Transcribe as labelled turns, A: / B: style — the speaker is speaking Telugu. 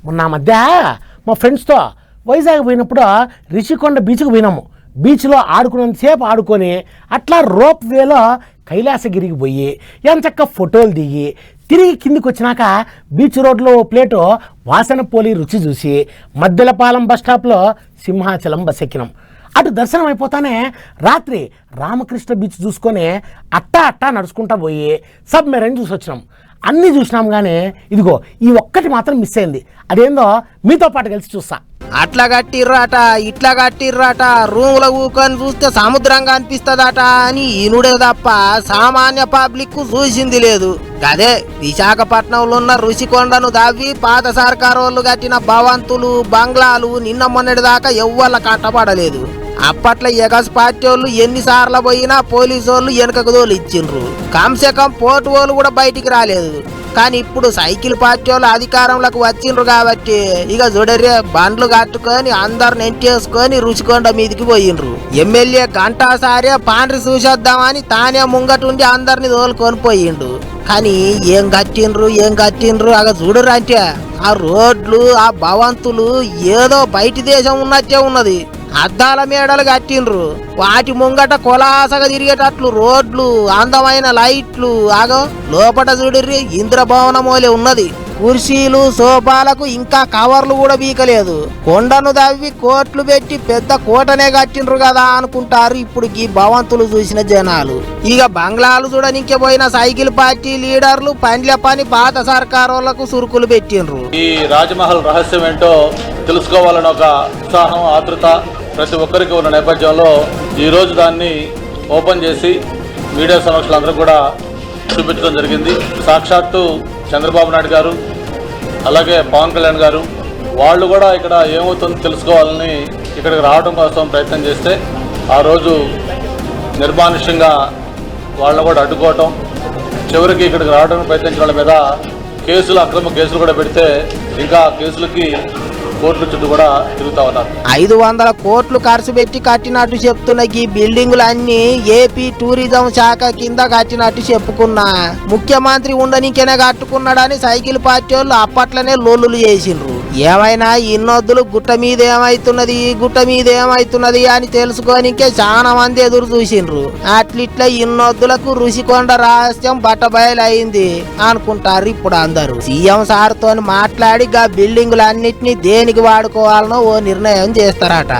A: మొన్న మధ్య మా ఫ్రెండ్స్తో వైజాగ్ పోయినప్పుడు రిషికొండ బీచ్కి పోయినాము. బీచ్లో ఆడుకున్నంతసేపు ఆడుకొని అట్లా రోప్ వేలో కైలాసగిరికి పోయి ఎంచక్క ఫోటోలు దిగి తిరిగి కిందికి వచ్చినాక బీచ్ రోడ్లో ప్లేటు వాసన పోలి రుచి చూసి మద్దెలపాలెం బస్ స్టాప్లో సింహాచలం బస్ ఎక్కినాం. అటు దర్శనం అయిపోతానే రాత్రి రామకృష్ణ బీచ్ చూసుకొని అట్టా నడుచుకుంటా పోయి సబ్మెరైన్ చూసి వచ్చినాం. అన్నీ చూసినాం కానీ ఇదిగో ఈ ఒక్కటి మాత్రం మిస్ అయింది. అదేందో మీతో పాటు కలిసి చూస్తా.
B: అట్లా కట్టిర్రాట ఇట్లా కట్టిర్రాట రూములో ఊకొని చూస్తే సముద్రంగా అనిపిస్తుందట అని ఇనుడే తప్ప సామాన్య పబ్లిక్ చూసింది లేదు. అదే విశాఖపట్నంలో ఉన్న రుషికొండను దావి పాత సర్కారోళ్ళు కట్టిన భవంతులు బంగ్లాలు నిన్న మొన్నటి దాకా ఎవ్వళ్ళ కట్టబడలేదు. అప్పట్లో ఎగస్ పార్టీ వాళ్ళు ఎన్నిసార్లు పోయినా పోలీసు వాళ్ళు వెనకకు తోలు ఇచ్చిండ్రు. కమ్సే పోర్టు వాళ్ళు కూడా బయటికి రాలేదు. కానీ ఇప్పుడు సైకిల్ పార్టీ వాళ్ళు అధికారంలోకి వచ్చిండ్రు కాబట్టి ఇక చూడరే బండ్లు కట్టుకొని అందరు నెంటేసుకొని రుషికొండ మీదికి పోయిండ్రు. ఎమ్మెల్యే గంటాసారే పాండ్రి చూసేద్దామని తానే ముంగటుండి అందరిని తోలుకొని పోయిండు. కానీ ఏం కట్టిండ్రు అగ చూడరు అంటే ఆ రోడ్లు ఆ భవంతులు ఏదో బయటి దేశం ఉన్నట్టే ఉన్నది. అద్దాల మేడలు కట్టిండ్రు. వాటి ముంగట కొలాసగా తిరిగేటట్లు రోడ్లు, అందమైన లైట్లు. ఆగో లోపట చూడర్రి ఇంద్రభవనమోలే ఉన్నది. కుర్చీలు సోఫాలకు ఇంకా కవర్లు కూడా బీకలేదు. కొండను దవ్వి కోట్లు పెట్టి పెద్ద కోటనే కట్టిండ్రు కదా అనుకుంటారు ఇప్పుడు ఈ భవంతులు చూసిన జనాలు. ఇక బంగ్లాలు చూడనికే పోయిన సైకిల్ పార్టీ లీడర్లు పండ్ల పని పాత సర్కారోళ్లకు సురుకులు పెట్టిండ్రు.
C: ఈ రాజమహల్ రహస్యం ఏంటో తెలుసుకోవాలని ఒక ఉత్సాహం ఆతృత ప్రతి ఒక్కరికి ఉన్న నేపథ్యంలో ఈరోజు దాన్ని ఓపెన్ చేసి మీడియా సమక్షంలో అందరూ కూడా చూపించడం జరిగింది. సాక్షాత్తు చంద్రబాబు నాయుడు గారు అలాగే పవన్ కళ్యాణ్ గారు వాళ్ళు కూడా ఇక్కడ ఏమవుతుందో తెలుసుకోవాలని ఇక్కడికి రావడం కోసం ప్రయత్నం చేస్తే ఆ రోజు నిర్మానుష్యంగా వాళ్ళని కూడా అడ్డుకోవటం, చివరికి ఇక్కడికి రావడానికి ప్రయత్నించిన వాళ్ళ మీద అక్రమ కేసులు కూడా పెడితే ఇంకా కేసులకి కోట్ల చుట్టూ కూడా తిరుగుతా ఉన్నారు.
B: 500 కోట్లు ఖర్చు పెట్టి కట్టినట్టు చెప్తున్న ఈ బిల్డింగులన్నీ ఏపీ టూరిజం శాఖ కింద కట్టినట్టు చెప్పుకున్నా. ముఖ్యమంత్రి ఉండనికేనే కట్టుకున్నాడని సైకిల్ పార్టీ వాళ్ళు అప్పట్లోనే లోలులు చేసిండ్రు. ఏమైనా ఇన్నొద్దులు గుట్ట మీద ఏమైతున్నది అని తెలుసుకోనికే చాలా మంది ఎదురు చూసిండ్రు. అట్లిట్లా ఇన్నొద్దులకు రుషికొండ రహస్యం బట్టబయలు అయింది అనుకుంటారు ఇప్పుడు అందరూ. సీఎం సార్ తో మాట్లాడి గా బిల్డింగులన్నిటినీ దేనికి వాడుకోవాలనో ఓ నిర్ణయం చేస్తారట.